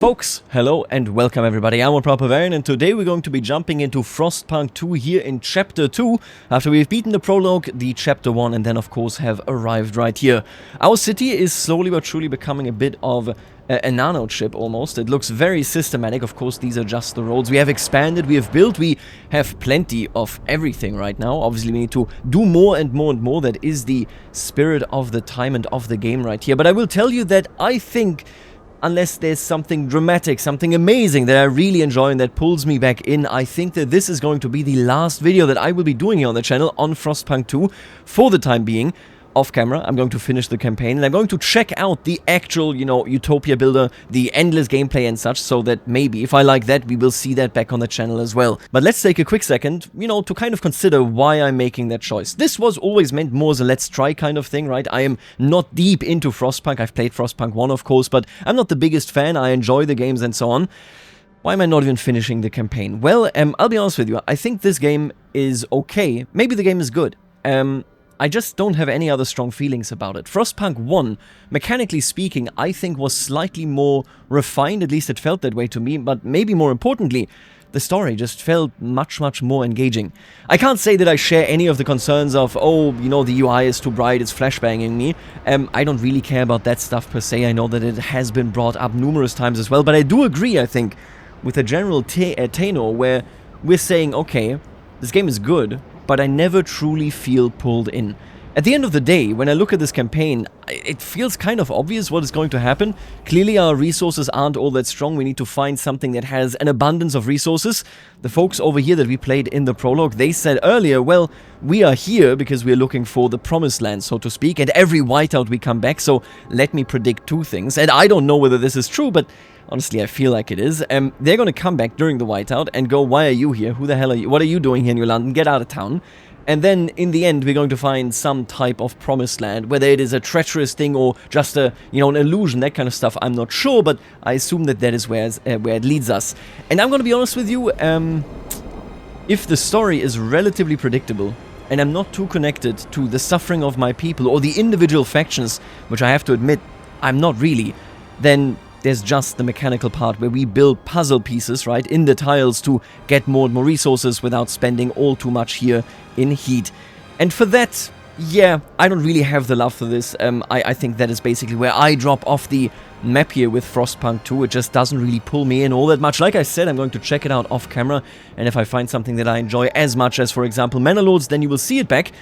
Folks, hello and welcome everybody, I'm Populate, and today we're going to be jumping into Frostpunk 2 here in Chapter 2, after we've beaten the prologue, the Chapter 1, and then of course have arrived right here. Our city is slowly but surely becoming a bit of a nano chip almost. It looks very systematic. Of course these are just the roads. We have expanded, we have built, we have plenty of everything right now. Obviously we need to do more and more and more. That is the spirit of the time and of the game right here. But I will tell you that I think, unless there's something dramatic, something amazing that I really enjoy and that pulls me back in, I think that this is going to be the last video that I will be doing here on the channel on Frostpunk 2 for the time being. Off camera, I'm going to finish the campaign and I'm going to check out the actual, Utopia builder, the endless gameplay and such, so that maybe, if I like that, we will see that back on the channel as well. But let's take a quick second, to kind of consider why I'm making that choice. This was always meant more as a let's try kind of thing, right? I am not deep into Frostpunk. I've played Frostpunk 1, of course, but I'm not the biggest fan. I enjoy the games and so on. Why am I not even finishing the campaign? Well, I'll be honest with you. I think this game is okay. Maybe the game is good. I just don't have any other strong feelings about it. Frostpunk 1, mechanically speaking, I think was slightly more refined, at least it felt that way to me, but maybe more importantly, the story just felt much more engaging. I can't say that I share any of the concerns of, the UI is too bright, it's flashbanging me. I don't really care about that stuff per se. I know that it has been brought up numerous times as well, but I do agree, I think, with a general tenor where we're saying, okay, this game is good, but I never truly feel pulled in. At the end of the day, when I look at this campaign, it feels kind of obvious what is going to happen. Clearly our resources aren't all that strong. We need to find something that has an abundance of resources. The folks over here that we played in the prologue, they said earlier, well, we are here because we're looking for the promised land, so to speak, and every whiteout we come back, so let me predict two things. And I don't know whether this is true, but honestly, I feel like it is. They're going to come back during the whiteout and go, why are you here? Who the hell are you? What are you doing here in New London? Get out of town. And then, in the end, we're going to find some type of promised land, whether it is a treacherous thing or just an illusion, that kind of stuff, I'm not sure, but I assume that that is where it leads us. And I'm going to be honest with you, if the story is relatively predictable, and I'm not too connected to the suffering of my people or the individual factions, which I have to admit, I'm not really, then there's just the mechanical part where we build puzzle pieces, right, in the tiles to get more and more resources without spending all too much here in heat. And for that, yeah, I don't really have the love for this. I think that is basically where I drop off the map here with Frostpunk 2. It just doesn't really pull me in all that much. Like I said, I'm going to check it out off camera, and if I find something that I enjoy as much as, for example, Manor Lords, then you will see it back.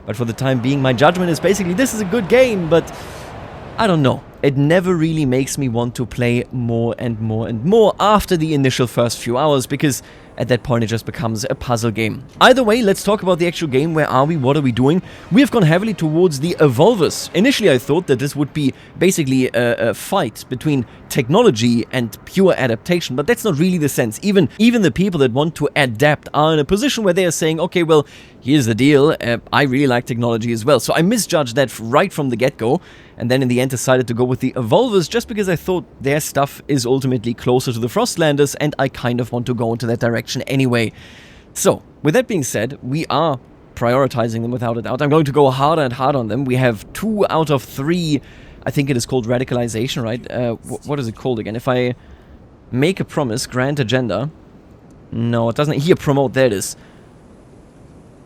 But for the time being, my judgment is basically this is a good game, but I don't know. It never really makes me want to play more and more and more after the initial first few hours, because at that point it just becomes a puzzle game. Either way, let's talk about the actual game. Where are we? What are we doing? We have gone heavily towards the Evolvers. Initially I thought that this would be basically a fight between technology and pure adaptation, but that's not really the sense. Even the people that want to adapt are in a position where they are saying, okay, well, here's the deal, I really like technology as well. So I misjudged that right from the get-go, and then in the end decided to go with the Evolvers just because I thought their stuff is ultimately closer to the Frostlanders, and I kind of want to go into that direction anyway. So, with that being said, we are prioritizing them without a doubt. I'm going to go harder and harder on them. We have 2 out of 3, I think it is called radicalization, right? What is it called again? If I make a promise, grant agenda. No, it doesn't. Here, promote, there it is.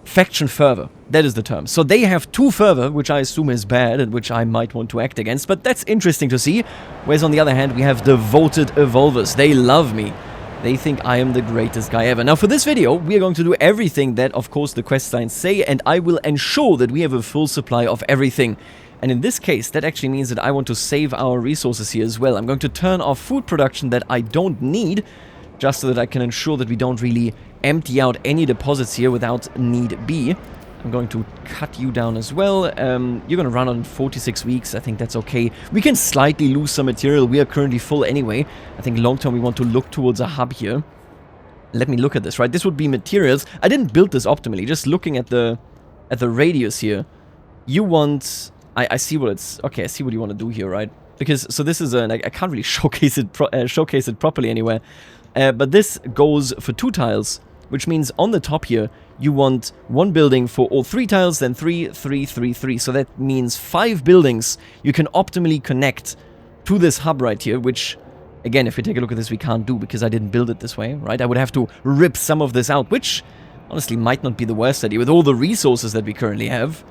Faction fervor, that is the term. So they have 2 fervor, which I assume is bad and which I might want to act against, but that's interesting to see. Whereas on the other hand, we have devoted Evolvers. They love me. They think I am the greatest guy ever. Now for this video, we are going to do everything that, of course, the quest lines say, and I will ensure that we have a full supply of everything. And in this case, that actually means that I want to save our resources here as well. I'm going to turn off food production that I don't need, just so that I can ensure that we don't really empty out any deposits here without need be. I'm going to cut you down as well. You're going to run on 46 weeks. I think that's okay. We can slightly lose some material. We are currently full anyway. I think long term we want to look towards a hub here. Let me look at this, right? This would be materials. I didn't build this optimally. Just looking at the radius here. You want... I see what it's... Okay, I see what you want to do here, right? Because, so this is I can't really showcase it properly anywhere. But this goes for 2 tiles, which means on the top here, you want 1 building for all 3 tiles, then 3, 3, 3, 3. So that means 5 buildings you can optimally connect to this hub right here, which Again, if we take a look at this, we can't do because I didn't build it this way, right? I would have to rip some of this out, which honestly might not be the worst idea with all the resources that we currently have.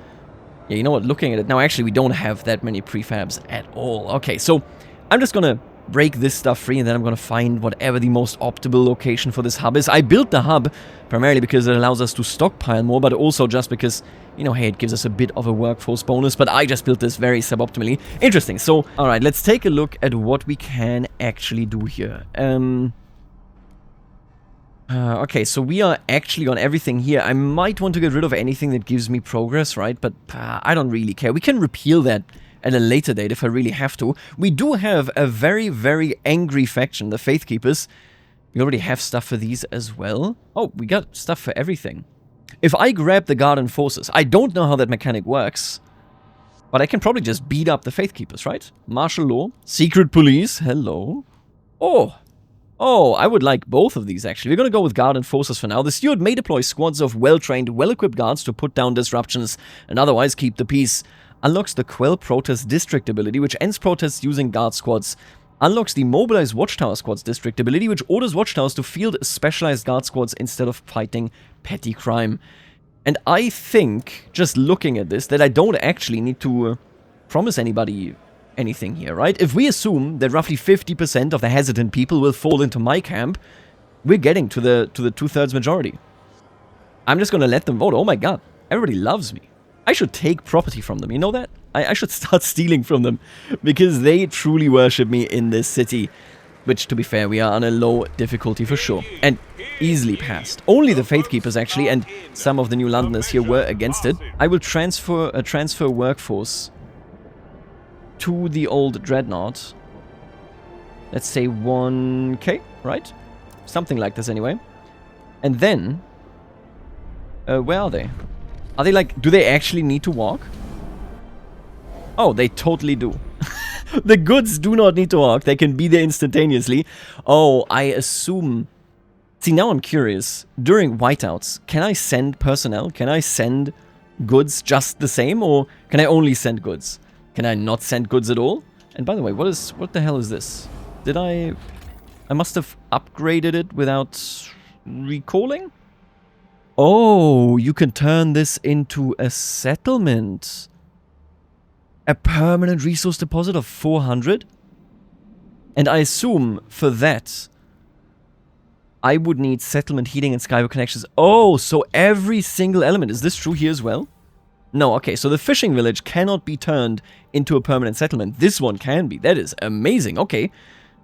Yeah, you know what? Looking at it now, actually, we don't have that many prefabs at all. Okay, so I'm just gonna break this stuff free, and then I'm gonna find whatever the most optimal location for this hub is. I built the hub primarily because it allows us to stockpile more, but also just because, you know, hey, it gives us a bit of a workforce bonus, but I just built this very suboptimally. Interesting. So, alright, let's take a look at what we can actually do here. Okay, so we are actually on everything here. I might want to get rid of anything that gives me progress, right? But I don't really care. We can repeal that at a later date if I really have to. We do have a very, very angry faction, the Faithkeepers. We already have stuff for these as well. Oh, we got stuff for everything. If I grab the Guard and Forces, I don't know how that mechanic works, but I can probably just beat up the Faithkeepers, right? Martial law, secret police, hello. Oh, I would like both of these, actually. We're going to go with Guard and Forces for now. The Steward may deploy squads of well-trained, well-equipped guards to put down disruptions and otherwise keep the peace. Unlocks the Quell Protest District ability, which ends protests using guard squads. Unlocks the Mobilize Watchtower Squads District ability, which orders Watchtowers to field specialized guard squads instead of fighting petty crime. And I think, just looking at this, that I don't actually need to promise anybody anything here, right? If we assume that roughly 50% of the hesitant people will fall into my camp, we're getting to the 2/3 majority. I'm just gonna let them vote. Oh my god, everybody loves me. I should take property from them, you know that? I should start stealing from them, because they truly worship me in this city. Which, to be fair, we are on a low difficulty for sure. And easily passed. Only the Faithkeepers, actually, and some of the New Londoners here were against it. I will transfer workforce to the old Dreadnought. Let's say 1k, right? Something like this, anyway. And then... where are they? Are they like... Do they actually need to walk? Oh, they totally do. The goods do not need to walk. They can be there instantaneously. Oh, I assume... See, now I'm curious. During whiteouts, can I send personnel? Can I send goods just the same? Or can I only send goods? Can I not send goods at all? And by the way, what the hell is this? Did I must have upgraded it without recalling? Oh, you can turn this into a settlement. A permanent resource deposit of 400? And I assume for that, I would need settlement, heating, and skyway connections. Oh, so every single element. Is this true here as well? No, okay, so the fishing village cannot be turned into a permanent settlement. This one can be. That is amazing. Okay,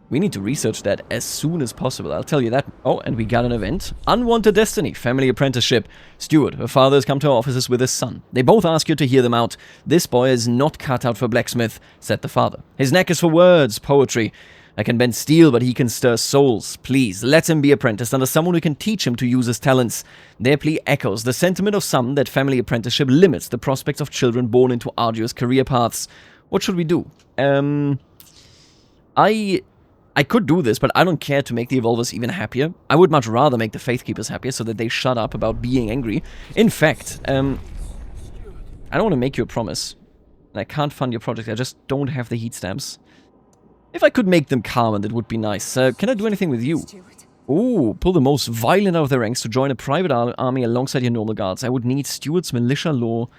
we need to research that as soon as possible, I'll tell you that. Oh, and we got an event. Unwanted Destiny, Family Apprenticeship. Steward, her father has come to our offices with his son. They both ask you to hear them out. This boy is not cut out for blacksmith, said the father. His neck is for words, poetry. I can bend steel, but he can stir souls. Please, let him be apprenticed under someone who can teach him to use his talents. Their plea echoes the sentiment of some that family apprenticeship limits the prospects of children born into arduous career paths. What should we do? I could do this, but I don't care to make the Evolvers even happier. I would much rather make the Faithkeepers happier so that they shut up about being angry. In fact, I don't want to make you a promise. I can't fund your project, I just don't have the heat stamps. If I could make them calmer, that would be nice. Can I do anything with you? Ooh, pull the most violent out of their ranks to join a private army alongside your normal guards. I would need Steward's militia law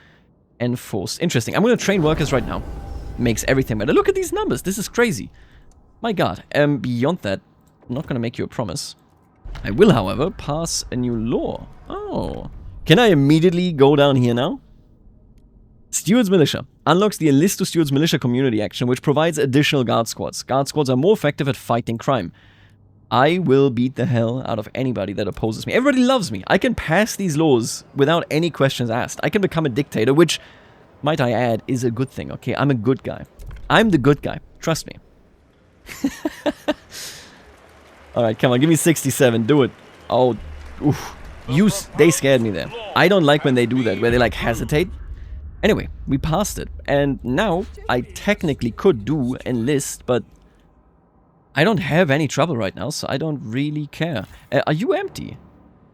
enforced. Interesting. I'm going to train workers right now. Makes everything better. Look at these numbers. This is crazy. My god. Beyond that, I'm not going to make you a promise. I will, however, pass a new law. Oh. Can I immediately go down here now? Steward's Militia unlocks the Enlist to Steward's Militia community action, which provides additional guard squads. Guard squads are more effective at fighting crime. I will beat the hell out of anybody that opposes me. Everybody loves me. I can pass these laws without any questions asked. I can become a dictator, which, might I add, is a good thing, okay? I'm a good guy. I'm the good guy. Trust me. Alright, come on. Give me 67. Do it. Oh, oof. They scared me there. I don't like when they do that, where they, like, hesitate. Anyway, we passed it, and now I technically could do enlist, but I don't have any trouble right now, so I don't really care. Are you empty?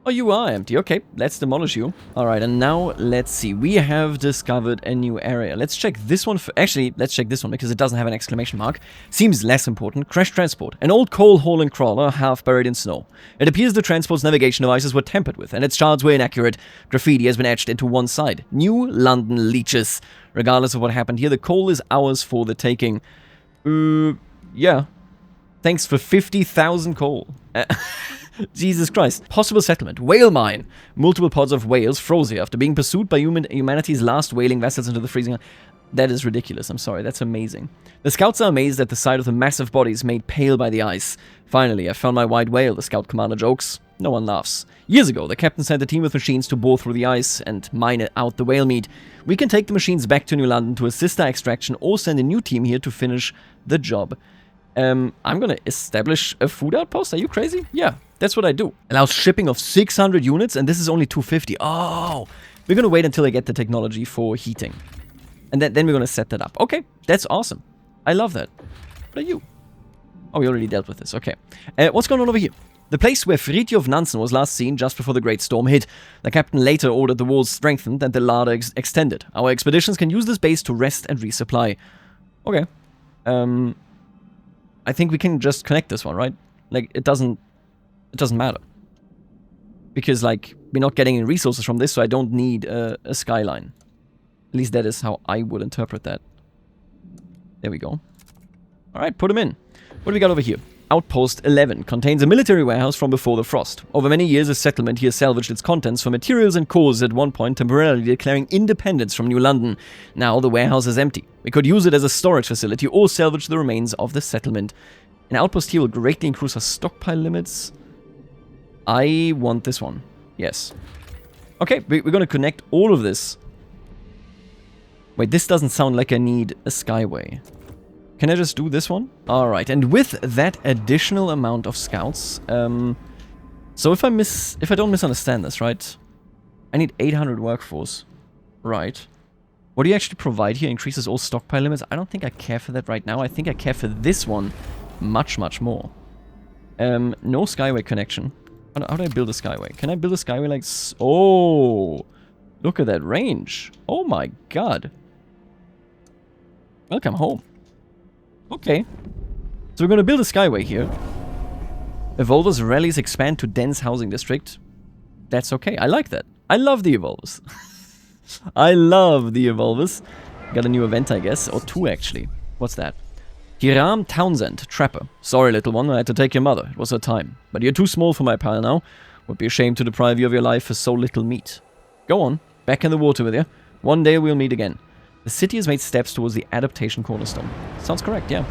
Oh, you are empty. Okay, let's demolish you. Alright, and now let's see. We have discovered a new area. Let's check this one. Actually, let's check this one because it doesn't have an exclamation mark. Seems less important. Crash transport. An old coal hauling crawler half buried in snow. It appears the transport's navigation devices were tampered with and its charts were inaccurate. Graffiti has been etched into one side. New London leeches. Regardless of what happened here, the coal is ours for the taking. Yeah. Thanks for 50,000 coal. Jesus Christ. Possible settlement. Whale mine. Multiple pods of whales froze here after being pursued by humanity's last whaling vessels into the freezing. That is ridiculous. I'm sorry. That's amazing. The scouts are amazed at the sight of the massive bodies made pale by the ice. Finally, I found my white whale, the scout commander jokes. No one laughs. Years ago, the captain sent a team of machines to bore through the ice and mine out the whale meat. We can take the machines back to New London to assist our extraction or send a new team here to finish the job. I'm gonna establish a food outpost. Are you crazy? Yeah, that's what I do. Allows shipping of 600 units, and this is only 250. Oh, we're gonna wait until I get the technology for heating. And then we're gonna set that up. Okay, that's awesome. I love that. What are you? Oh, we already dealt with this. Okay. What's going on over here? The place where Fridtjof Nansen was last seen just before the Great Storm hit. The captain later ordered the walls strengthened and the larder extended. Our expeditions can use this base to rest and resupply. Okay. I think we can just connect this one, right? Like, it doesn't matter. Because, like, we're not getting any resources from this, so I don't need a skyline. At least that is how I would interpret that. There we go. Alright, put them in. What do we got over here? Outpost 11 contains a military warehouse from before the frost. Over many years, a settlement here salvaged its contents for materials and cores, at one point temporarily declaring independence from New London. Now the warehouse is empty. We could use it as a storage facility or salvage the remains of the settlement. An outpost here will greatly increase our stockpile limits. I want this one. Yes. Okay, we're going to connect all of this. Wait, this doesn't sound like I need a skyway. Can I just do this one? Alright, and with that additional amount of scouts, so if I don't misunderstand this, right? I need 800 workforce. Right. What do you actually provide here? Increases all stockpile limits? I don't think I care for that right now. I think I care for this one much, much more. No skyway connection. How do I build a skyway? Can I build a skyway like... Oh! Look at that range. Oh my god. Welcome home. Okay. So we're going to build a skyway here. Evolvers rallies expand to dense housing district. That's okay. I like that. I love the Evolvers. I love the Evolvers. Got a new event, I guess. Or two, actually. What's that? Hiram Townsend, Trapper. Sorry, little one. I had to take your mother. It was her time. But you're too small for my pile now. Would be a shame to deprive you of your life for so little meat. Go on. Back in the water with you. One day we'll meet again. The city has made steps towards the adaptation cornerstone. Sounds correct, yeah.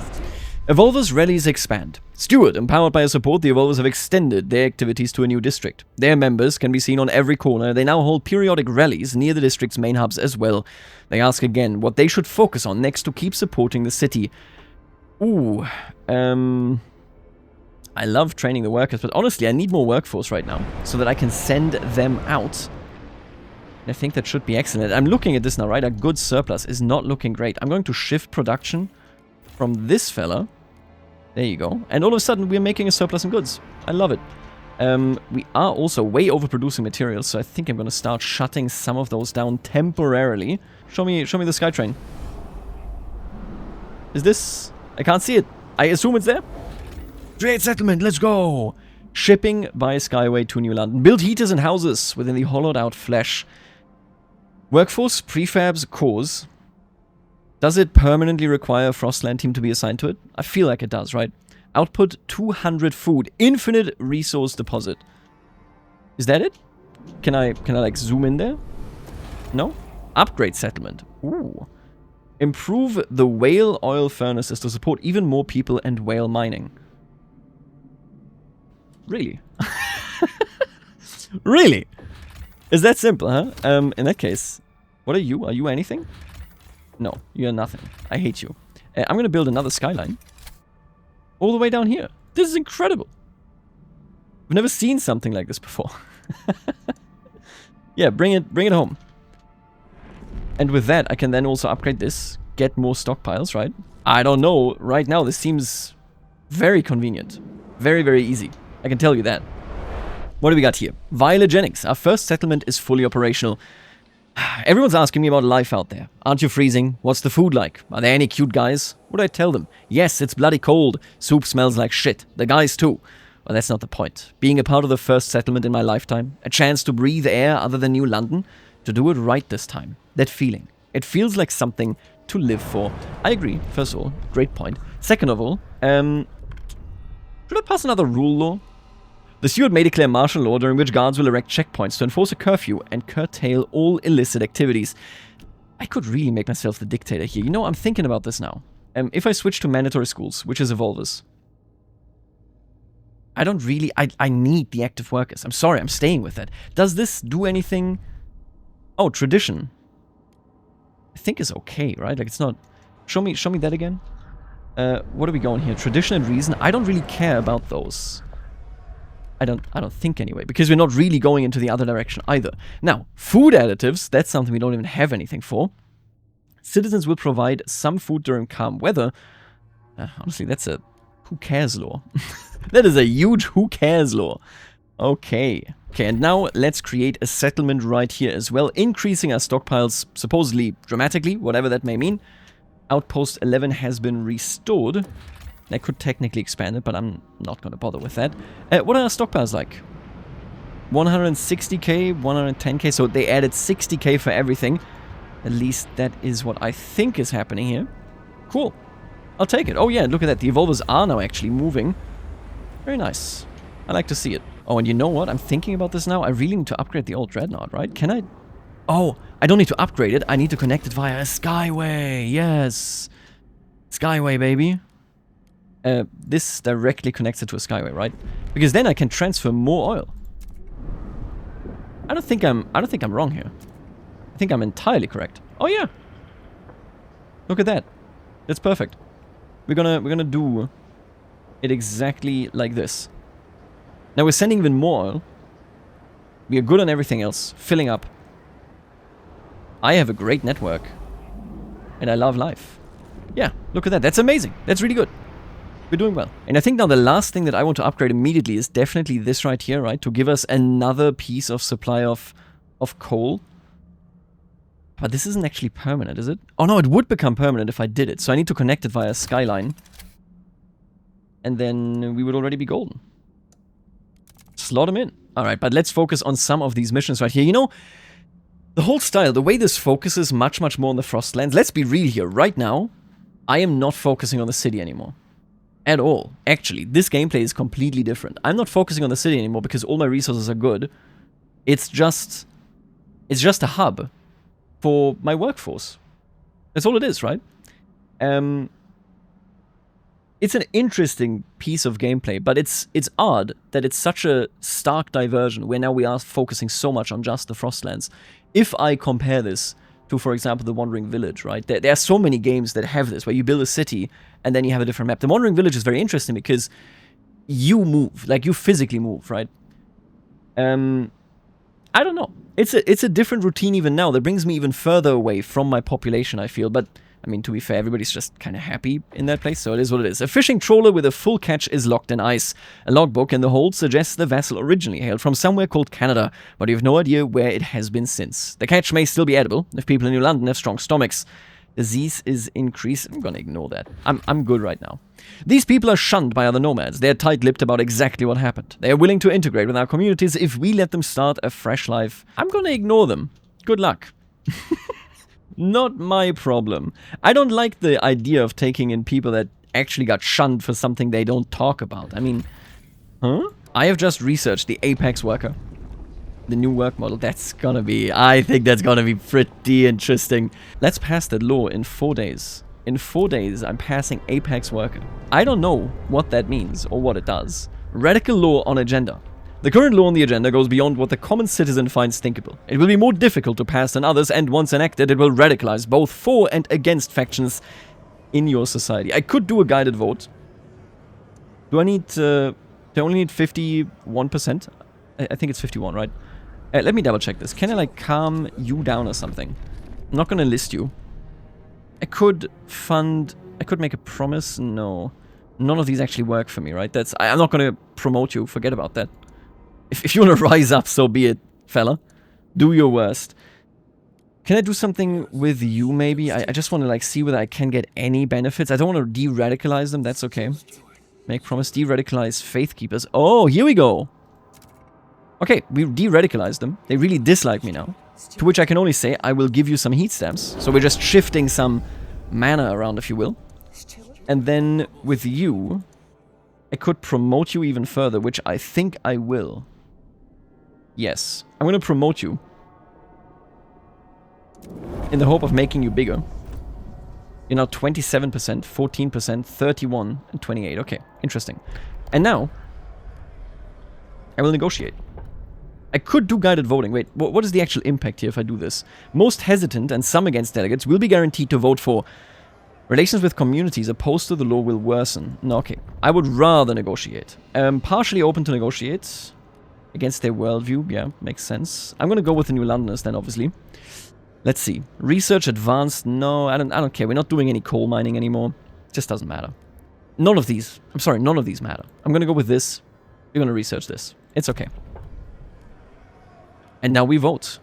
Evolvers rallies expand. Steward, empowered by your support, the Evolvers have extended their activities to a new district. Their members can be seen on every corner. They now hold periodic rallies near the district's main hubs as well. They ask again what they should focus on next to keep supporting the city. Ooh, I love training the workers, but honestly, I need more workforce right now so that I can send them out. I think that should be excellent. I'm looking at this now, right? A good surplus is not looking great. I'm going to shift production from this fella. There you go. And all of a sudden, we're making a surplus in goods. I love it. We are also way overproducing materials, so I think I'm going to start shutting some of those down temporarily. Show me the Skytrain. Is this... I can't see it. I assume it's there. Trade settlement, let's go! Shipping by Skyway to New London. Build heaters and houses within the hollowed out flesh. Workforce, prefabs, cores. Does it permanently require a Frostland team to be assigned to it? I feel like it does, right? Output 200 food. Infinite resource deposit. Is that it? Can I like zoom in there? No? Upgrade settlement. Ooh. Improve the whale oil furnaces to support even more people and whale mining. Really? Really? Is that simple, huh? In that case, what are you? Are you anything? No, you're nothing. I hate you. I'm gonna build another skyline. All the way down here. This is incredible. I've never seen something like this before. Yeah, bring it home. And with that, I can then also upgrade this, get more stockpiles, right? I don't know. Right now, this seems very convenient. Very, very easy. I can tell you that. What do we got here? Viologenics. Our first settlement is fully operational. Everyone's asking me about life out there. Aren't you freezing? What's the food like? Are there any cute guys? What do I tell them? Yes, it's bloody cold. Soup smells like shit. The guys too. Well, that's not the point. Being a part of the first settlement in my lifetime, a chance to breathe air other than New London, to do it right this time. That feeling. It feels like something to live for. I agree, first of all. Great point. Second of all, should I pass another rule law? The Steward may declare martial law during which guards will erect checkpoints to enforce a curfew and curtail all illicit activities. I could really make myself the dictator here. You know, I'm thinking about this now. If I switch to mandatory schools, which is evolvers, I don't really... I need the active workers. I'm sorry, I'm staying with that. Does this do anything... Oh, tradition. I think is okay, right? Like, it's not... Show me that again. What are we going here? Tradition and reason. I don't really care about those. I don't think anyway, because we're not really going into the other direction either. Now, food additives, that's something we don't even have anything for. Citizens will provide some food during calm weather. Honestly, that's a who cares law. That is a huge who cares law. Okay, and now let's create a settlement right here as well, increasing our stockpiles supposedly dramatically, whatever that may mean. Outpost 11 has been restored. I could technically expand it, but I'm not going to bother with that. What are our stockpiles like? 160k, 110k, so they added 60k for everything. At least that is what I think is happening here. Cool. I'll take it. Oh yeah, look at that. The evolvers are now actually moving. Very nice. I like to see it. Oh, and you know what? I'm thinking about this now. I really need to upgrade the old Dreadnought, right? Can I? Oh, I don't need to upgrade it. I need to connect it via a Skyway. Yes. Skyway, baby. This directly connects it to a Skyway, right? Because then I can transfer more oil. I don't think I'm wrong here. I think I'm entirely correct. Oh yeah. Look at that. That's perfect. We're gonna do it exactly like this. Now we're sending even more oil. We are good on everything else, filling up. I have a great network. And I love life. Yeah, look at that. That's amazing. That's really good. We're doing well. And I think now the last thing that I want to upgrade immediately is definitely this right here, right? To give us another piece of supply of coal. But this isn't actually permanent, is it? Oh no, it would become permanent if I did it. So I need to connect it via Skyline. And then we would already be golden. Slot them in. Alright, but let's focus on some of these missions right here. You know, the whole style, the way this focuses much more on the Frostlands. Let's be real here. Right now, I am not focusing on the city anymore. At all. Actually, this gameplay is completely different. I'm not focusing on the city anymore because all my resources are good. It's just a hub for my workforce. That's all it is, right? It's an interesting piece of gameplay, but it's odd that it's such a stark diversion where now we are focusing so much on just the Frostlands. If I compare this to, for example, the Wandering Village, right? There are so many games that have this, where you build a city and then you have a different map. The Wandering Village is very interesting because you move, like you physically move, right? I don't know. It's a different routine even now that brings me even further away from my population, I feel. But, I mean, to be fair, everybody's just kind of happy in that place, so it is what it is. A fishing trawler with a full catch is locked in ice. A logbook in the hold suggests the vessel originally hailed from somewhere called Canada, but you have no idea where it has been since. The catch may still be edible if people in New London have strong stomachs. Disease is increased. I'm gonna ignore that. I'm good right now. These people are shunned by other nomads. They're tight-lipped about exactly what happened. They are willing to integrate with our communities if we let them start a fresh life. I'm gonna ignore them. Good luck. Not my problem. I don't like the idea of taking in people that actually got shunned for something they don't talk about. I mean, huh? I have just researched the Apex worker. The new work model. I think that's gonna be pretty interesting. Let's pass that law in 4 days. In 4 days, I'm passing Apex worker. I don't know what that means or what it does. Radical law on agenda. The current law on the agenda goes beyond what the common citizen finds thinkable. It will be more difficult to pass than others, and once enacted, it will radicalize both for and against factions in your society. I could do a guided vote. Do I need do I only need 51%? I think it's 51, right? Let me double check this. Can I like calm you down or something? I'm not gonna list you. I could make a promise. No. None of these actually work for me, right? I'm not gonna promote you. Forget about that. If you want to rise up, so be it, fella. Do your worst. Can I do something with you, maybe? I just want to, like, see whether I can get any benefits. I don't want to de-radicalize them. That's okay. Make promise. De-radicalize faith keepers. Oh, here we go. Okay, we de-radicalized them. They really dislike me now. To which I can only say, I will give you some heat stamps. So we're just shifting some mana around, if you will. And then with you, I could promote you even further, which I think I will. Yes, I'm going to promote you. In the hope of making you bigger. You're now 27%, 14%, 31, and 28. Okay, interesting. And now, I will negotiate. I could do guided voting. Wait, what is the actual impact here if I do this? Most hesitant and some against delegates will be guaranteed to vote for. Relations with communities opposed to the law will worsen. No, okay. I would rather negotiate. Partially open to negotiate. Against their worldview. Yeah, makes sense. I'm gonna go with the New Londoners then, obviously. Let's see. Research advanced. No, I don't care. We're not doing any coal mining anymore. Just doesn't matter. None of these. I'm sorry, none of these matter. I'm gonna go with this. You're gonna research this. It's okay. And now we vote.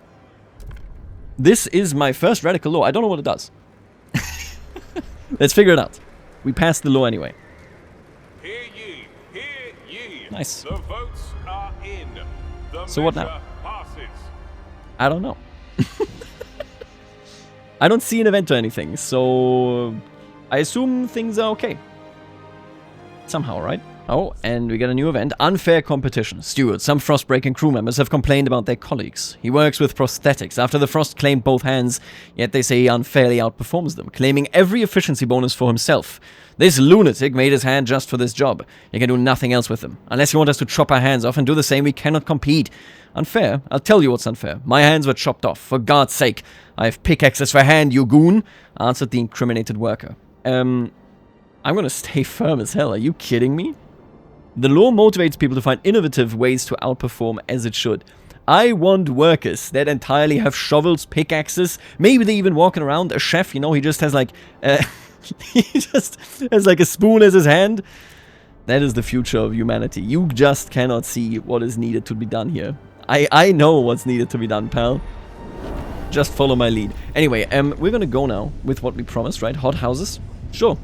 This is my first radical law. I don't know what it does. Let's figure it out. We passed the law anyway. Hear ye, hear ye. Nice. The votes are in. The So what now? passes. I don't know. I don't see an event or anything, so I assume things are okay. Somehow, right? Oh, and we got a new event. Unfair competition. Steward. Some Frostbreaking crew members have complained about their colleagues. He works with prosthetics. After the Frost claimed both hands, yet they say he unfairly outperforms them, claiming every efficiency bonus for himself. This lunatic made his hand just for this job. He can do nothing else with them. Unless you want us to chop our hands off and do the same, we cannot compete. Unfair? I'll tell you what's unfair. My hands were chopped off. For God's sake. I have pickaxes for hand, you goon, answered the incriminated worker. I'm gonna stay firm as hell. Are you kidding me? The law motivates people to find innovative ways to outperform as it should. I want workers that entirely have shovels, pickaxes. Maybe they even walking around. A chef, you know, he just has like... he just has like a spoon as his hand. That is the future of humanity. You just cannot see what is needed to be done here. I know what's needed to be done, pal. Just follow my lead. Anyway, we're gonna go now with what we promised, right? Hot houses? Sure.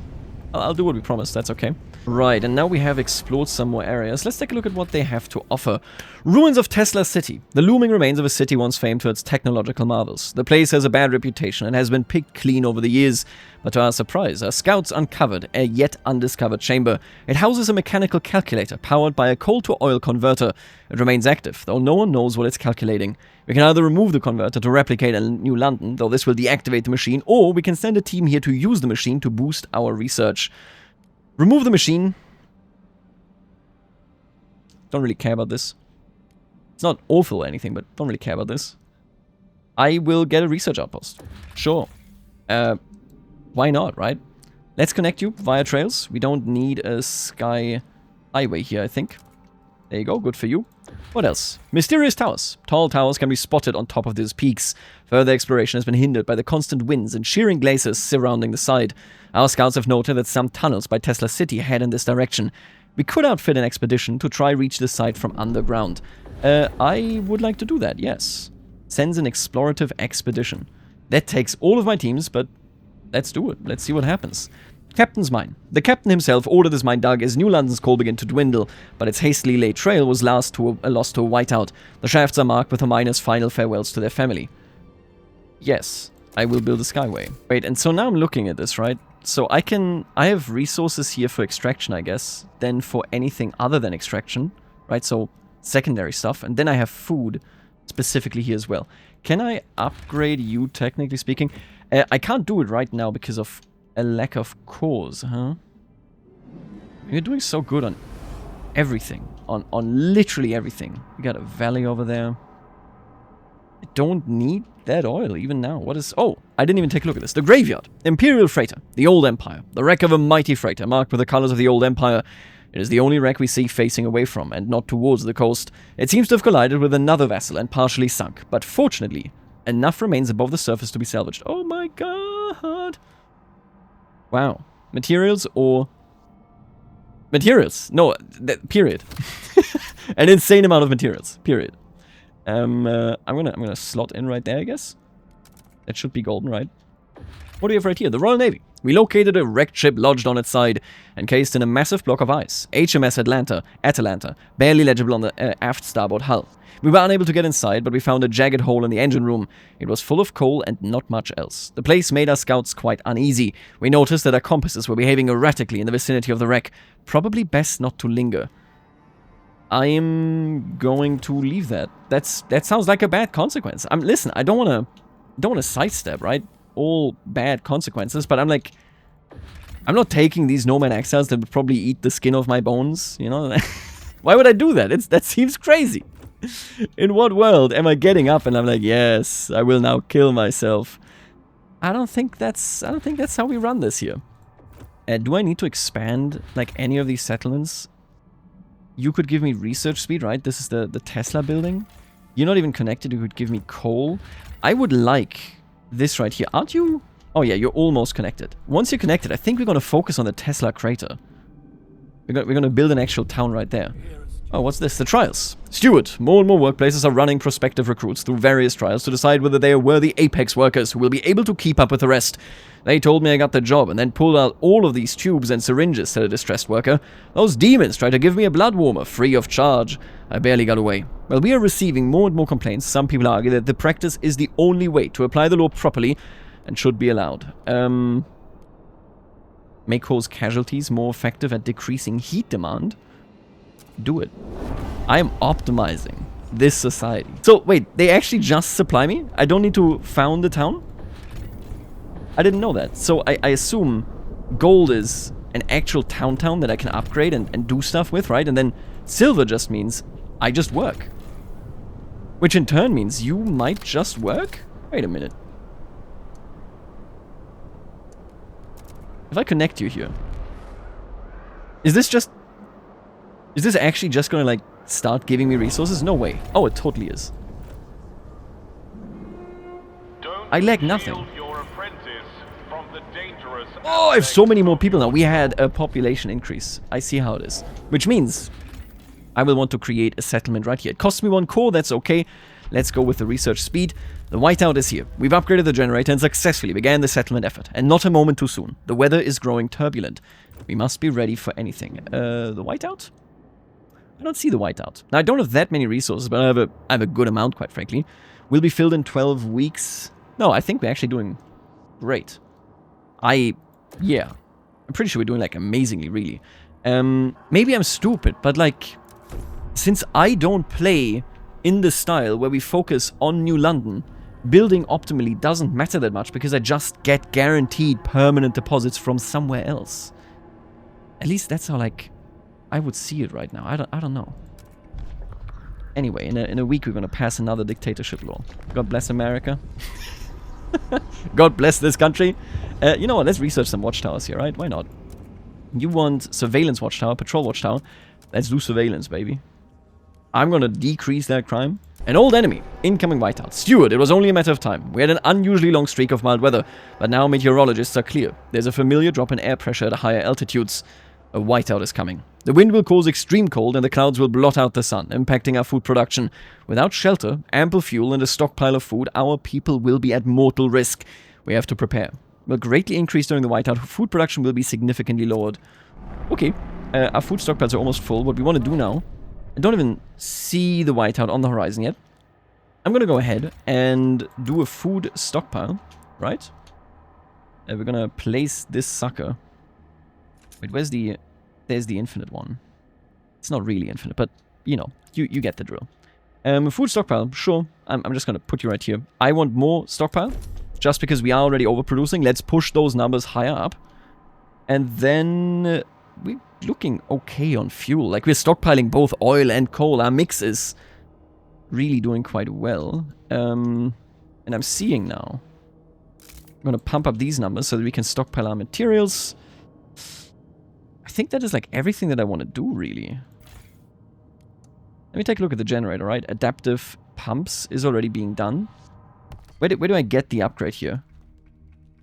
I'll do what we promised, that's okay. Right, and now we have explored some more areas. Let's take a look at what they have to offer. Ruins of Tesla City. The looming remains of a city once famed for its technological marvels. The place has a bad reputation and has been picked clean over the years. But to our surprise, our scouts uncovered a yet undiscovered chamber. It houses a mechanical calculator powered by a coal-to-oil converter. It remains active, though no one knows what it's calculating. We can either remove the converter to replicate in New London, though this will deactivate the machine, or we can send a team here to use the machine to boost our research. Remove the machine. Don't really care about this. It's not awful or anything, but don't really care about this. I will get a research outpost. Sure. Why not, right? Let's connect you via trails. We don't need a sky highway here, I think. There you go, good for you. What else? Mysterious towers. Tall towers can be spotted on top of these peaks. Further exploration has been hindered by the constant winds and shearing glaciers surrounding the side. Our scouts have noted that some tunnels by Tesla City head in this direction. We could outfit an expedition to try reach the site from underground. I would like to do that, yes. Sends an explorative expedition. That takes all of my teams, but let's do it. Let's see what happens. Captain's mine. The captain himself ordered his mine dug as New London's coal began to dwindle, but its hastily laid trail was lost to a whiteout. The shafts are marked with the miners' final farewells to their family. Yes, I will build a skyway. Wait, and so now I'm looking at this, right? So I have resources here for extraction, I guess, then for anything other than extraction, right? So secondary stuff, and then I have food specifically here as well. Can I upgrade you, technically speaking? I can't do it right now because of a lack of cores, huh? You're doing so good on everything. On literally everything. You got a valley over there. I don't need that oil even now. What is... Oh, I didn't even take a look at this. The graveyard. Imperial freighter. The old empire. The wreck of a mighty freighter marked with the colors of the old empire. It is the only wreck we see facing away from and not towards the coast. It seems to have collided with another vessel and partially sunk. But fortunately, enough remains above the surface to be salvaged. Oh my god. Wow. Materials or... Materials. No, period. An insane amount of materials, period. I'm gonna slot in right there, I guess. That should be golden, right? What do we have right here? The Royal Navy. We located a wrecked ship lodged on its side, encased in a massive block of ice. HMS Atalanta, barely legible on the aft starboard hull. We were unable to get inside, but we found a jagged hole in the engine room. It was full of coal and not much else. The place made our scouts quite uneasy. We noticed that our compasses were behaving erratically in the vicinity of the wreck. Probably best not to linger. I am going to leave that. That sounds like a bad consequence. Listen, I don't wanna sidestep, right? All bad consequences, but I'm not taking these nomad exiles that would probably eat the skin of my bones, you know? Why would I do that? That seems crazy. In what world am I getting up and I'm like, yes, I will now kill myself? I don't think that's how we run this here. Do I need to expand like any of these settlements? You could give me research speed, right? This is the Tesla building. You're not even connected. You could give me coal. I would like this right here. Aren't you? Oh yeah, you're almost connected. Once you're connected, I think we're going to focus on the Tesla crater. We're going to build an actual town right there. Oh, what's this? The trials. Steward. More and more workplaces are running prospective recruits through various trials to decide whether they are worthy apex workers who will be able to keep up with the rest. They told me I got the job and then pulled out all of these tubes and syringes, said a distressed worker. Those demons tried to give me a blood warmer free of charge. I barely got away. Well, we are receiving more and more complaints. Some people argue that the practice is the only way to apply the law properly and should be allowed. May cause casualties more effective at decreasing heat demand. Do it. I am optimizing this society. So, wait, they actually just supply me? I don't need to found the town? I didn't know that. So, I assume gold is an actual town that I can upgrade and do stuff with, right? And then silver just means I just work. Which in turn means you might just work? Wait a minute. If I connect you here, is this actually just gonna like start giving me resources? No way. Oh, it totally is. I lack nothing. Oh, I have so many more people now. We had a population increase. I see how it is. Which means I will want to create a settlement right here. It costs me 1 core, that's okay. Let's go with the research speed. The Whiteout is here. We've upgraded the generator and successfully began the settlement effort. And not a moment too soon. The weather is growing turbulent. We must be ready for anything. The Whiteout? I don't see the Whiteout. Now, I don't have that many resources, but I have a good amount, quite frankly. Will be filled in 12 weeks. No, I think we're actually doing great. Yeah. I'm pretty sure we're doing, like, amazingly, really. Maybe I'm stupid, but, like, since I don't play in the style where we focus on New London, building optimally doesn't matter that much because I just get guaranteed permanent deposits from somewhere else. At least that's how, like, I would see it right now. I don't know. Anyway, in a week we're gonna pass another dictatorship law. God bless America. God bless this country. You know what? Let's research some watchtowers here, right? Why not? You want surveillance watchtower, patrol watchtower. Let's do surveillance, baby. I'm gonna decrease that crime. An old enemy. Incoming Whiteout. Steward, it was only a matter of time. We had an unusually long streak of mild weather, but now meteorologists are clear. There's a familiar drop in air pressure at higher altitudes. A Whiteout is coming. The wind will cause extreme cold and the clouds will blot out the sun, impacting our food production. Without shelter, ample fuel, and a stockpile of food, our people will be at mortal risk. We have to prepare. Will greatly increase during the Whiteout. Food production will be significantly lowered. Okay, our food stockpiles are almost full. What we want to do now, I don't even see the Whiteout on the horizon yet. I'm going to go ahead and do a food stockpile, right? We're going to place this sucker. Wait, where's the... There's the infinite one. It's not really infinite, but, you know, you get the drill. Food stockpile, sure. I'm just going to put you right here. I want more stockpile, just because we are already overproducing. Let's push those numbers higher up. And then we're looking okay on fuel. Like, we're stockpiling both oil and coal. Our mix is really doing quite well. And I'm seeing now. I'm going to pump up these numbers so that we can stockpile our materials. I think that is like everything that I want to do, really. Let me take a look at the generator, right? Adaptive pumps is already being done. Where do I get the upgrade here?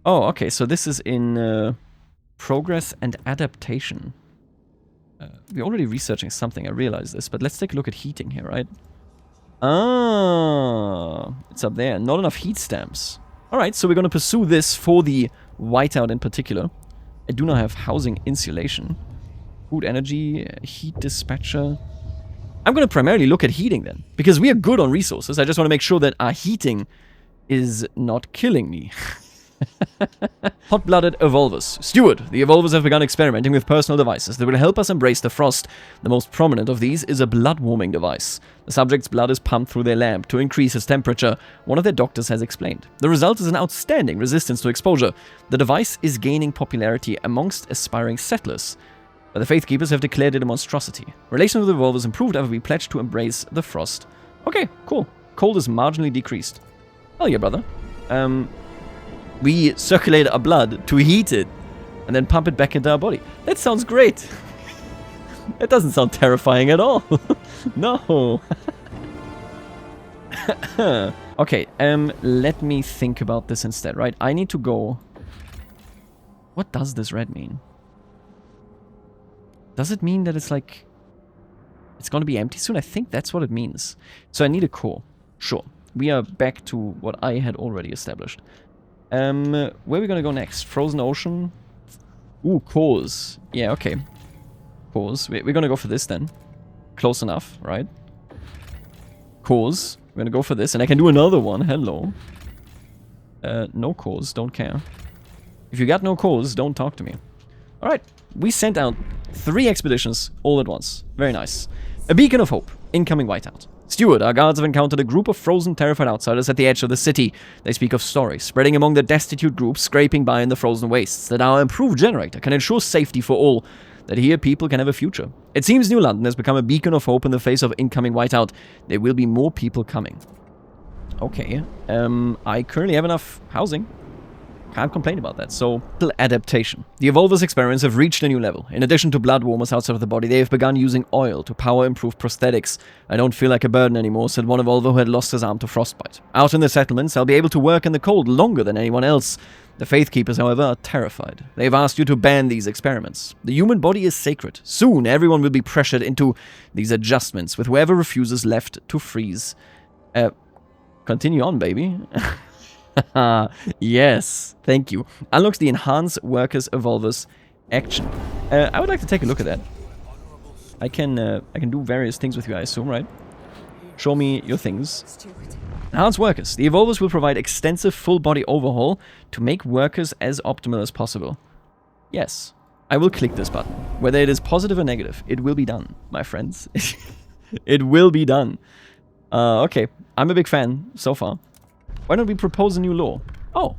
Oh, okay, so this is in progress and adaptation. We're already researching something, I realize this, but let's take a look at heating here, right? Ah, it's up there. Not enough heat stamps. Alright, so we're going to pursue this for the Whiteout in particular. I do not have housing insulation. Food energy, heat dispatcher. I'm going to primarily look at heating then, because we are good on resources. I just want to make sure that our heating is not killing me. Hot-blooded evolvers. Steward. The evolvers have begun experimenting with personal devices that will help us embrace the frost. The most prominent of these is a blood-warming device. The subject's blood is pumped through their lamp to increase its temperature, one of their doctors has explained. The result is an outstanding resistance to exposure. The device is gaining popularity amongst aspiring settlers, but the Faith Keepers have declared it a monstrosity. Relations with the evolvers improved after we pledged to embrace the frost. Okay, cool. Cold is marginally decreased. Hell yeah, brother. We circulate our blood to heat it and then pump it back into our body. That sounds great. That doesn't sound terrifying at all. No. Okay, let me think about this instead, right? I need to go... What does this red mean? Does it mean that it's like... It's going to be empty soon? I think that's what it means. So I need a core. Sure. We are back to what I had already established. Where are we gonna go next? Frozen Ocean? Ooh, cores. Yeah, okay. Cores. We're gonna go for this then. Close enough, right? Cores. We're gonna go for this, and I can do another one. Hello. No cores, don't care. If you got no cores, don't talk to me. Alright, we sent out 3 expeditions all at once. Very nice. A beacon of hope. Incoming Whiteout. Steward, our guards have encountered a group of frozen, terrified outsiders at the edge of the city. They speak of stories, spreading among the destitute groups scraping by in the frozen wastes, that our improved generator can ensure safety for all, that here people can have a future. It seems New London has become a beacon of hope in the face of incoming Whiteout. There will be more people coming. Okay, I currently have enough housing. Can't complain about that. So, adaptation. The evolvers' experiments have reached a new level. In addition to blood warmers outside of the body, they have begun using oil to power improved prosthetics. I don't feel like a burden anymore, said one evolver who had lost his arm to frostbite. Out in the settlements, I'll be able to work in the cold longer than anyone else. The Faith Keepers, however, are terrified. They've asked you to ban these experiments. The human body is sacred. Soon, everyone will be pressured into these adjustments, with whoever refuses left to freeze. Continue on, baby. Yes, thank you. Unlocks the Enhance Workers Evolvers action. I would like to take a look at that. I can do various things with you, I assume, right? Show me your things. Enhance Workers. The Evolvers will provide extensive full-body overhaul to make workers as optimal as possible. Yes, I will click this button. Whether it is positive or negative, it will be done, my friends. It will be done. Okay, I'm a big fan so far. Why don't we propose a new law? Oh,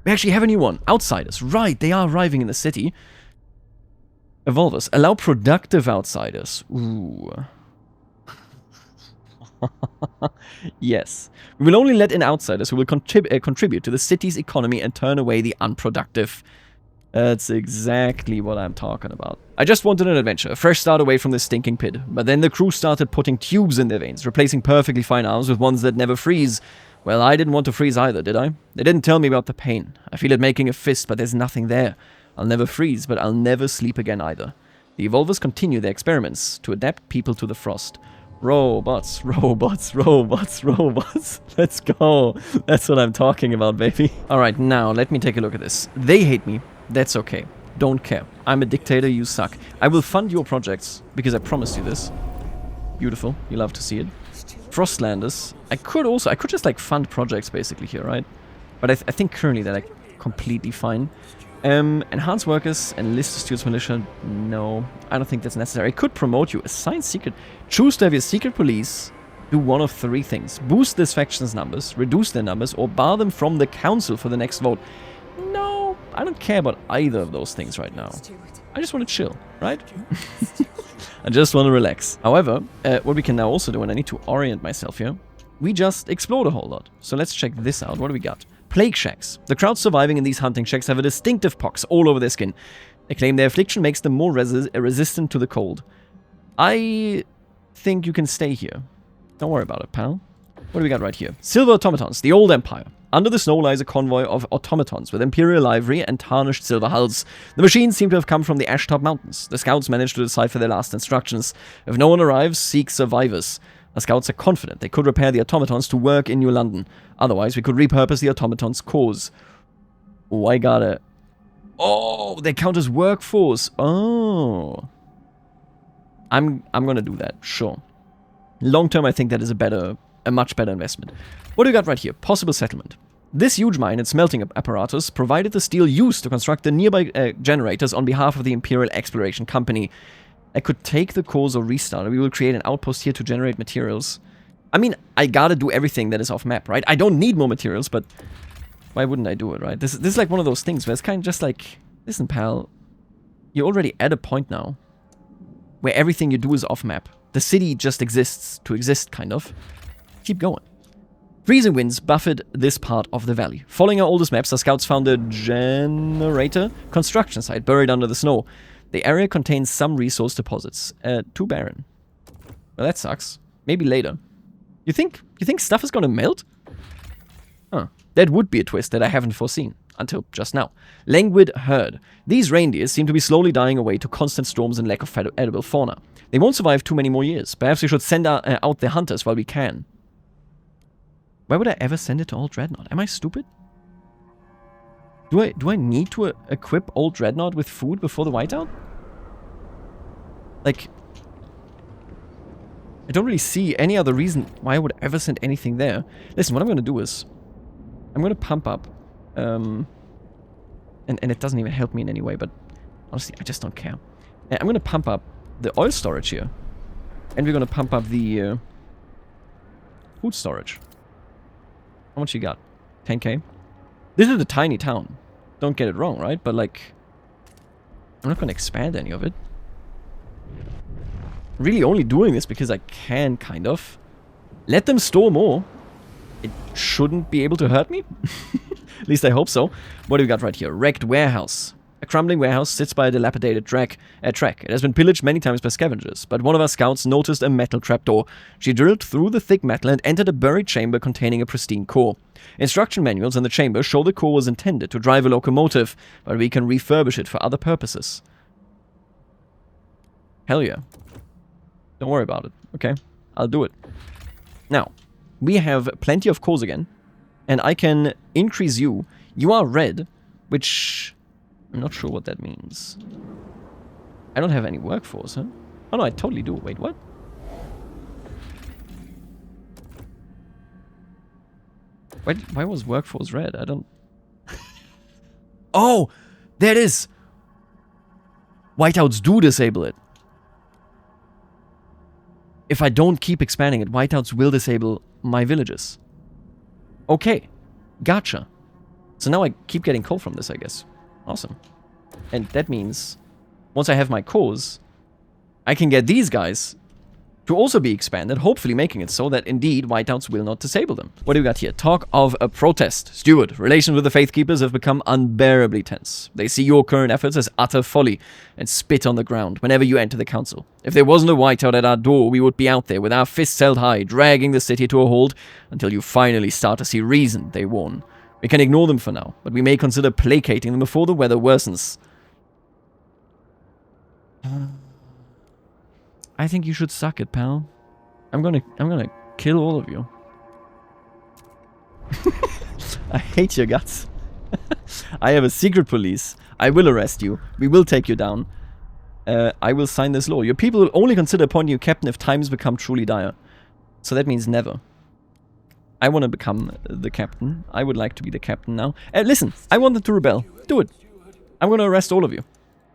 we actually have a new one. Outsiders. Right, they are arriving in the city. Evolvers. Allow productive outsiders. Ooh. Yes. We will only let in outsiders who will contribute to the city's economy and turn away the unproductive. That's exactly what I'm talking about. I just wanted an adventure, a fresh start away from this stinking pit. But then the crew started putting tubes in their veins, replacing perfectly fine arms with ones that never freeze. Well, I didn't want to freeze either, did I? They didn't tell me about the pain. I feel it making a fist, but there's nothing there. I'll never freeze, but I'll never sleep again either. The Evolvers continue their experiments to adapt people to the frost. Robots, robots, robots, robots. Let's go. That's what I'm talking about, baby. Alright, now let me take a look at this. They hate me. That's okay. Don't care. I'm a dictator, you suck. I will fund your projects, because I promised you this. Beautiful. You love to see it. Frostlanders. I could just like fund projects basically here, right? But I think currently they're like completely fine. Enhance Workers, enlist the Steward's militia. No, I don't think that's necessary. I could promote you. Assign secret. Choose to have your secret police do one of 3 things. Boost this faction's numbers, reduce their numbers, or bar them from the council for the next vote. No, I don't care about either of those things right now. I just want to chill, right? I just want to relax. However, what we can now also do, and I need to orient myself here, we just explored a whole lot. So let's check this out. What do we got? Plague shacks. The crowds surviving in these hunting shacks have a distinctive pox all over their skin. They claim their affliction makes them more resistant to the cold. I think you can stay here. Don't worry about it, pal. What do we got right here? Silver automatons, the old empire. Under the snow lies a convoy of automatons with imperial livery and tarnished silver hulls. The machines seem to have come from the Ashtop Mountains. The scouts managed to decipher their last instructions. If no one arrives, seek survivors. The scouts are confident they could repair the automatons to work in New London. Otherwise, we could repurpose the automatons' cores. Oh, I got it. Oh, they count as workforce. Oh. I'm gonna do that, sure. Long term, I think that is a much better investment. What do we got right here? Possible settlement. This huge mine and smelting apparatus provided the steel used to construct the nearby generators on behalf of the Imperial Exploration Company. I could take the cores or restart. We will create an outpost here to generate materials. I mean, I gotta do everything that is off map, right? I don't need more materials, but why wouldn't I do it, right? This is like one of those things where it's kind of just like, listen, pal, you're already at a point now where everything you do is off map. The city just exists to exist, kind of. Keep going. Freezing winds buffeted this part of the valley. Following our oldest maps, the scouts found a generator construction site buried under the snow. The area contains some resource deposits. Too barren. Well, that sucks. Maybe later. You think stuff is gonna melt? Huh. That would be a twist that I haven't foreseen. Until just now. Languid herd. These reindeers seem to be slowly dying away to constant storms and lack of edible fauna. They won't survive too many more years. Perhaps we should send out the hunters while we can. Why would I ever send it to Old Dreadnought? Am I stupid? Do I need to equip Old Dreadnought with food before the whiteout? Like, I don't really see any other reason why I would ever send anything there. Listen, what I'm going to do is, I'm going to pump up, and it doesn't even help me in any way, but honestly, I just don't care. I'm going to pump up the oil storage here, and we're going to pump up the food storage. How much you got? 10k? This is a tiny town. Don't get it wrong, right? But like, I'm not going to expand any of it. Really only doing this because I can, kind of. Let them store more. It shouldn't be able to hurt me. At least I hope so. What do we got right here? Wrecked warehouse. A crumbling warehouse sits by a dilapidated track. It has been pillaged many times by scavengers, but one of our scouts noticed a metal trapdoor. She drilled through the thick metal and entered a buried chamber containing a pristine core. Instruction manuals in the chamber show the core was intended to drive a locomotive, but we can refurbish it for other purposes. Hell yeah. Don't worry about it, okay? I'll do it. Now, we have plenty of cores again, and I can increase you. You are red, which I'm not sure what that means. I don't have any workforce, huh? Oh no, I totally do. Wait, what? Why was workforce red? I don't... Oh! There it is! Whiteouts do disable it. If I don't keep expanding it, whiteouts will disable my villages. Okay. Gotcha. So now I keep getting coal from this, I guess. Awesome. And that means, once I have my cores, I can get these guys to also be expanded, hopefully making it so that indeed whiteouts will not disable them. What do we got here? Talk of a protest. Steward, relations with the Faith Keepers have become unbearably tense. They see your current efforts as utter folly and spit on the ground whenever you enter the council. If there wasn't a whiteout at our door, we would be out there with our fists held high, dragging the city to a halt until you finally start to see reason, they warn. We can ignore them for now, but we may consider placating them before the weather worsens. I think you should suck it, pal. I'm gonna kill all of you. I hate your guts. I have a secret police. I will arrest you. We will take you down. I will sign this law. Your people will only consider appointing you captain if times become truly dire. So that means never. I want to become the captain. I would like to be the captain now. Listen, I want them to rebel. Do it. I'm going to arrest all of you.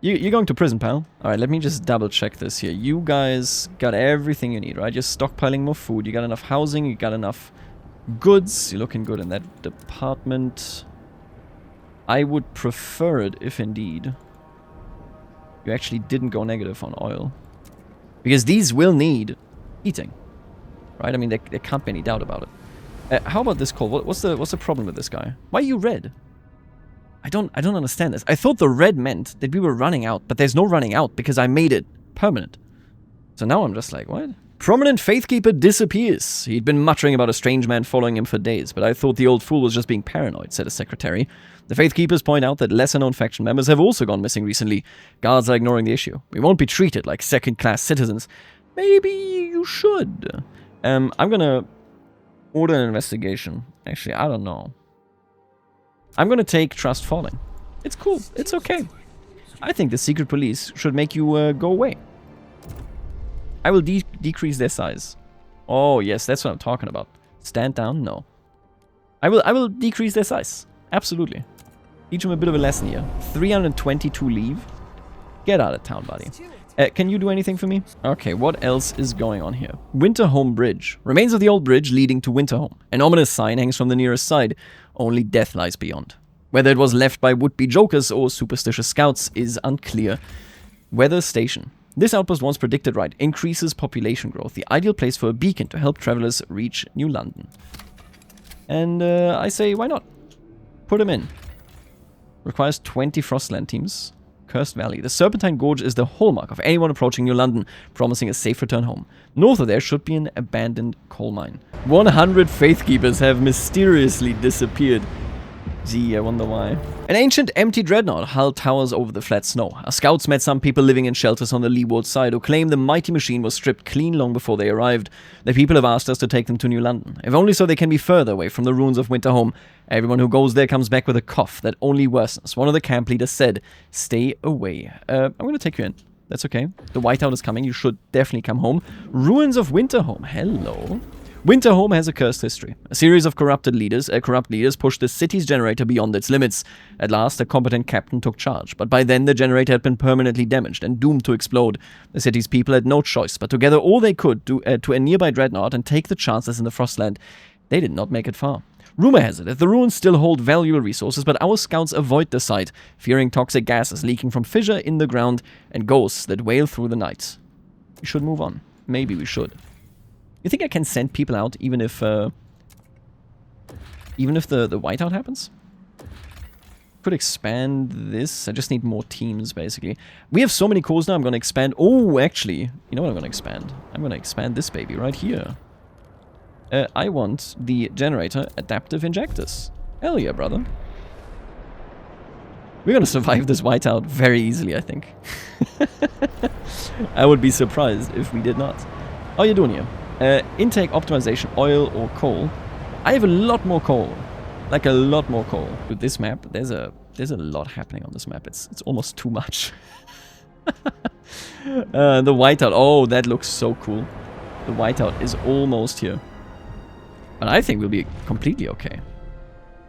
You're going to prison, pal. Alright, let me just double check this here. You guys got everything you need, right? You're stockpiling more food. You got enough housing. You got enough goods. You're looking good in that department. I would prefer it if indeed you actually didn't go negative on oil. Because these will need heating. Right? I mean, there can't be any doubt about it. How about this coal? What's the problem with this guy? Why are you red? I don't understand this. I thought the red meant that we were running out, but there's no running out because I made it permanent. So now I'm just like, what? Prominent Faithkeeper disappears. He'd been muttering about a strange man following him for days, but I thought the old fool was just being paranoid, said his secretary. The Faithkeepers point out that lesser-known faction members have also gone missing recently. Guards are ignoring the issue. We won't be treated like second-class citizens. Maybe you should. I'm gonna order an investigation. Actually, I don't know. I'm gonna take Trust Falling. It's cool. It's okay. I think the secret police should make you go away. I will decrease their size. Oh, yes, that's what I'm talking about. Stand down? No. I will decrease their size. Absolutely. Teach them a bit of a lesson here. 322 leave. Get out of town, buddy. Can you do anything for me? Okay, what else is going on here? Winterhome Bridge. Remains of the old bridge leading to Winterhome. An ominous sign hangs from the nearest side. Only death lies beyond. Whether it was left by would-be jokers or superstitious scouts is unclear. Weather Station. This outpost once predicted right. Increases population growth. The ideal place for a beacon to help travelers reach New London. And I say, why not? Put them in. Requires 20 Frostland teams. Cursed Valley. The Serpentine Gorge is the hallmark of anyone approaching New London, promising a safe return home. North of there should be an abandoned coal mine. 100 Faithkeepers have mysteriously disappeared. Gee, I wonder why. An ancient empty dreadnought hull towers over the flat snow. Our scouts met some people living in shelters on the leeward side who claim the mighty machine was stripped clean long before they arrived. The people have asked us to take them to New London, if only so they can be further away from the ruins of Winterhome. Everyone who goes there comes back with a cough that only worsens. One of the camp leaders said, stay away. I'm going to take you in. That's okay. The Whiteout is coming. You should definitely come home. Ruins of Winterhome. Hello. Winterhome has a cursed history. A series of corrupt leaders pushed the city's generator beyond its limits. At last, a competent captain took charge, but by then the generator had been permanently damaged and doomed to explode. The city's people had no choice but to gather all they could to a nearby dreadnought and take the chances in the Frostland. They did not make it far. Rumor has it that the ruins still hold valuable resources, but our scouts avoid the site, fearing toxic gases leaking from fissure in the ground and ghosts that wail through the night. We should move on. Maybe we should. You think I can send people out even if the Whiteout happens? Could expand this. I just need more teams, basically. We have so many cores now, I'm going to expand. Oh, actually, you know what I'm going to expand? I'm going to expand this baby right here. I want the generator adaptive injectors. Hell yeah, brother. We're going to survive this Whiteout very easily, I think. I would be surprised if we did not. How are you doing here? Intake optimization, oil or coal. I have a lot more coal. Like a lot more coal. With this map, there's a lot happening on this map. It's almost too much. The Whiteout. Oh, that looks so cool. The Whiteout is almost here. But I think we'll be completely okay.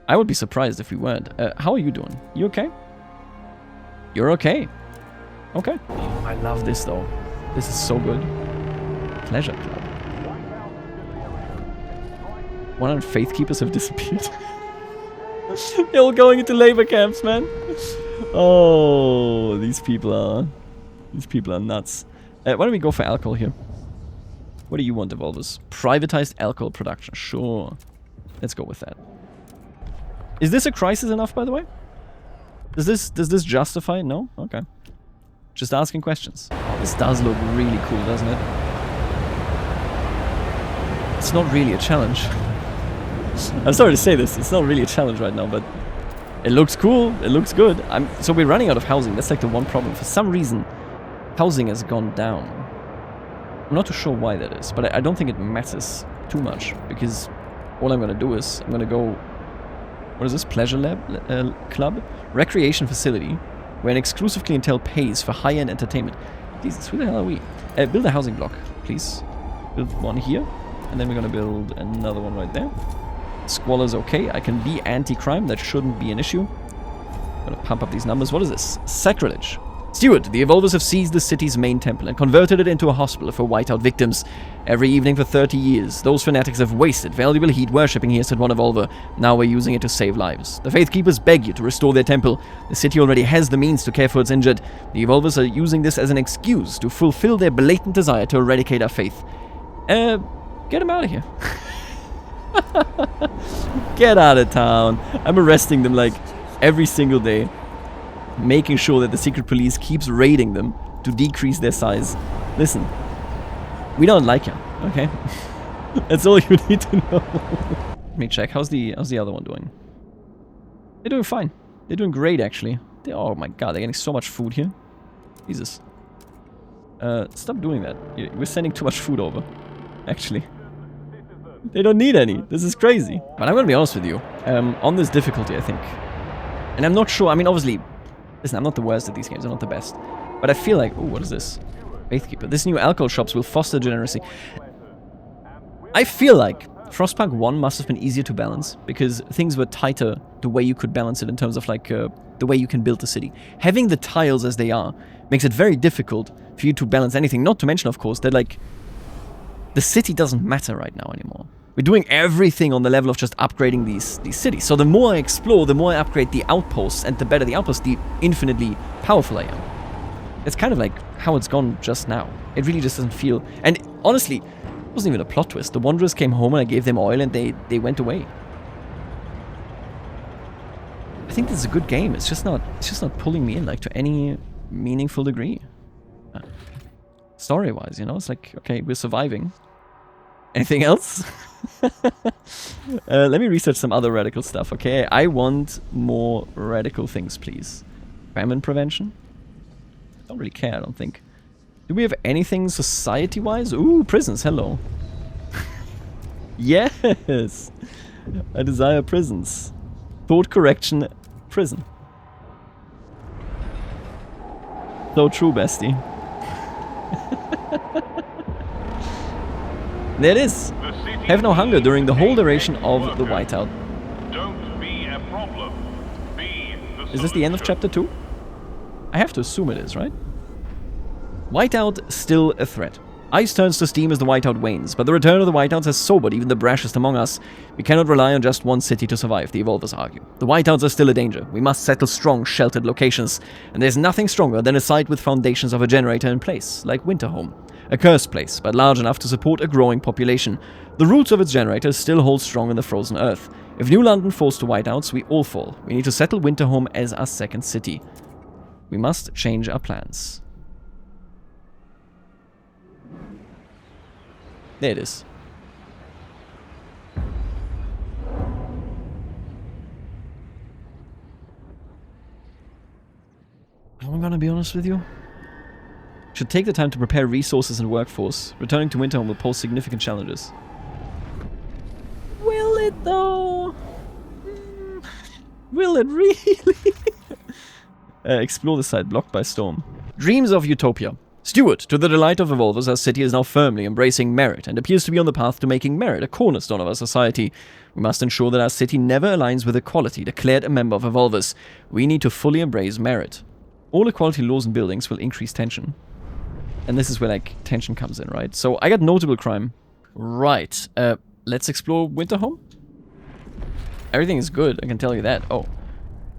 I would be surprised if we weren't. How are you doing? You okay? You're okay. Okay. Oh, I love this though. This is so good. Pleasure Club. 100 Faithkeepers have disappeared. They're all going into labor camps, man. Oh, these people are nuts. Why don't we go for alcohol here? What do you want, Devolvers? Privatized alcohol production. Sure. Let's go with that. Is this a crisis enough, by the way? Does this justify? No? Okay. Just asking questions. This does look really cool, doesn't it? It's not really a challenge. I'm sorry to say this, it's not really a challenge right now, but it looks cool, it looks good. So we're running out of housing, that's like the one problem. For some reason, housing has gone down. I'm not too sure why that is, but I don't think it matters too much, because all I'm going to do is, I'm going to go, what is this, Pleasure Lab Club? Recreation facility, where an exclusive clientele pays for high-end entertainment. Jesus, who the hell are we? Build a housing block, please. Build one here, and then we're going to build another one right there. Squalor's okay. I can be anti-crime. That shouldn't be an issue. I'm gonna pump up these numbers. What is this? Sacrilege. Steward, the Evolvers have seized the city's main temple and converted it into a hospital for Whiteout victims. Every evening for 30 years, those fanatics have wasted valuable heat worshipping here, said one Evolver. Now we're using it to save lives. The Faithkeepers beg you to restore their temple. The city already has the means to care for its injured. The Evolvers are using this as an excuse to fulfill their blatant desire to eradicate our faith. Get them out of here. Get out of town. I'm arresting them like every single day, making sure that the secret police keeps raiding them to decrease their size. Listen, We don't like him, okay? That's all you need to know. Let me check. How's the other one doing? They're doing fine. They're doing great, actually. Oh my god, they're getting so much food here. Jesus. Stop doing that. We're sending too much food over. Actually. They don't need any. This is crazy. But I'm gonna be honest with you. On this difficulty, I think. And I'm not sure. I mean, obviously... Listen, I'm not the worst at these games. I'm not the best. But I feel like... Oh, what is this? Faithkeeper. This new alcohol shops will foster degeneracy. I feel like Frostpunk 1 must have been easier to balance. Because things were tighter the way you could balance it in terms of like... the way you can build the city. Having the tiles as they are makes it very difficult for you to balance anything. Not to mention, of course, that like... The city doesn't matter right now anymore. We're doing everything on the level of just upgrading these cities. So the more I explore, the more I upgrade the outposts, and the better the outposts, the infinitely powerful I am. It's kind of like how it's gone just now. It really just doesn't feel... And honestly, it wasn't even a plot twist. The Wanderers came home and I gave them oil and they went away. I think this is a good game. It's just not pulling me in like to any meaningful degree. Story-wise, you know, it's like, okay, we're surviving. Anything else? Let me research some other radical stuff, okay? I want more radical things, please. Famine prevention? Don't really care, I don't think. Do we have anything society-wise? Ooh, prisons, hello. Yes! I desire prisons. Thought correction, prison. So true, bestie. There it is. Have no hunger during the whole duration of the Whiteout. Don't be a problem. Be the Is this the end of chapter 2? I have to assume it is, right? Whiteout still a threat. Ice turns to steam as the Whiteout wanes, but the return of the Whiteouts has sobered even the brashest among us. We cannot rely on just one city to survive, the Evolvers argue. The Whiteouts are still a danger. We must settle strong, sheltered locations, and there's nothing stronger than a site with foundations of a generator in place, like Winterhome. A cursed place, but large enough to support a growing population. The roots of its generators still hold strong in the frozen earth. If New London falls to Whiteouts, we all fall. We need to settle Winterhome as our second city. We must change our plans. There it is. I'm gonna be honest with you. Should take the time to prepare resources and workforce. Returning to Winterhome will pose significant challenges. Will it though? Will it really? Explore the site blocked by storm. Dreams of Utopia. Steward, to the delight of Evolvers, our city is now firmly embracing merit and appears to be on the path to making merit a cornerstone of our society. We must ensure that our city never aligns with equality, declared a member of Evolvers. We need to fully embrace merit. All equality laws and buildings will increase tension. And this is where, like, tension comes in, right? So, I got notable crime. Right. Let's explore Winterhome? Everything is good, I can tell you that. Oh.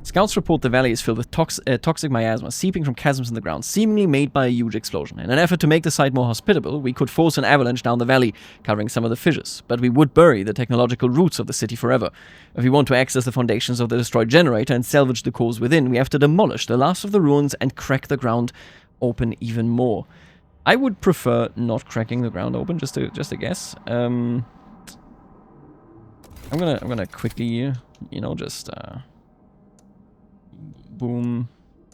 Scouts report the valley is filled with toxic miasma seeping from chasms in the ground, seemingly made by a huge explosion. In an effort to make the site more hospitable, we could force an avalanche down the valley, covering some of the fissures. But we would bury the technological roots of the city forever. If we want to access the foundations of the destroyed generator and salvage the cores within, we have to demolish the last of the ruins and crack the ground open even more. I would prefer not cracking the ground open, just a guess. I'm gonna quickly, you know, just boom.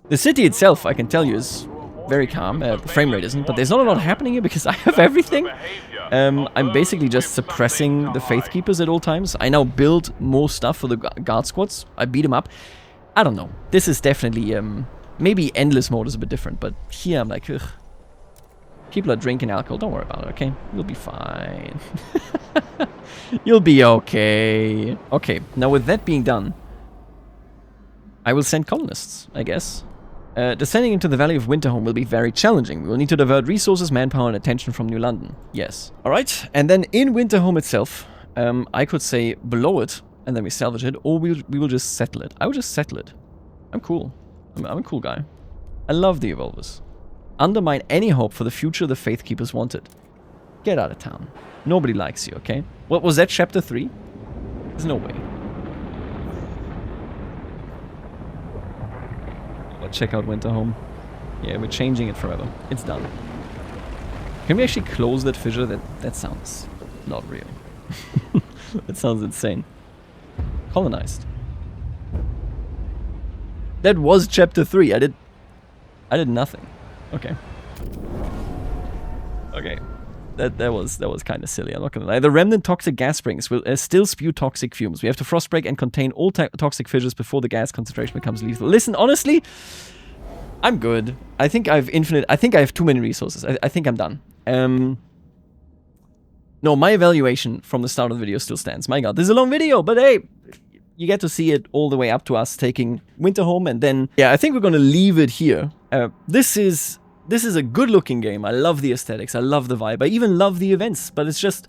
The city itself, I can tell you, is very calm. The frame rate isn't, but there's not a lot happening here because I have everything. I'm basically just suppressing the Faithkeepers at all times. I now build more stuff for the guard squads. I beat them up. I don't know. This is definitely, maybe endless mode is a bit different, but here I'm like, ugh. People are drinking alcohol. Don't worry about it, okay? You'll be fine. You'll be okay. Okay, now with that being done, I will send colonists, I guess. Descending into the Valley of Winterhome will be very challenging. We will need to divert resources, manpower, and attention from New London. Yes. Alright, and then in Winterhome itself, I could say below it, and then we salvage it, or we will just settle it. I would just settle it. I'm cool. I'm a cool guy. I love the Evolvers. Undermine any hope for the future the Faithkeepers wanted. Get out of town. Nobody likes you, okay? What was that, chapter 3? There's no way. Let's check out Winterhome. Yeah, we're changing it forever. It's done. Can we actually close that fissure? That sounds not real. That sounds insane. Colonized. That was chapter 3. I did nothing. Okay. Okay. That was kind of silly, I'm not gonna lie. The remnant toxic gas springs will still spew toxic fumes. We have to frost break and contain all toxic fissures before the gas concentration becomes lethal. Listen, honestly, I'm good. I think I have too many resources. I think I'm done. No, my evaluation from the start of the video still stands. My god, this is a long video, but hey, you get to see it all the way up to us taking Winterhome, and then, yeah, I think we're gonna leave it here. This is a good-looking game. I love the aesthetics. I love the vibe. I even love the events, but it's just...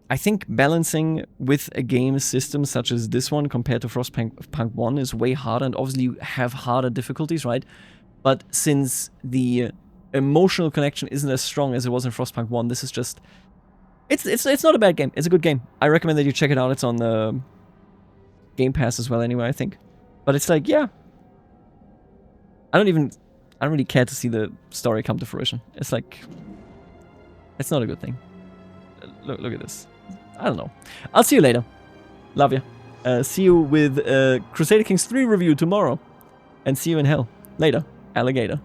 I think balancing with a game system such as this one compared to Frostpunk 1 is way harder, and obviously you have harder difficulties, right? But since the emotional connection isn't as strong as it was in Frostpunk 1, this is just... It's not a bad game. It's a good game. I recommend that you check it out. It's on the Game Pass as well anyway, I think. But it's like, yeah. I don't really care to see the story come to fruition. It's like... It's not a good thing. Look at this. I don't know. I'll see you later. Love you. See you with Crusader Kings 3 review tomorrow. And see you in hell. Later. Alligator.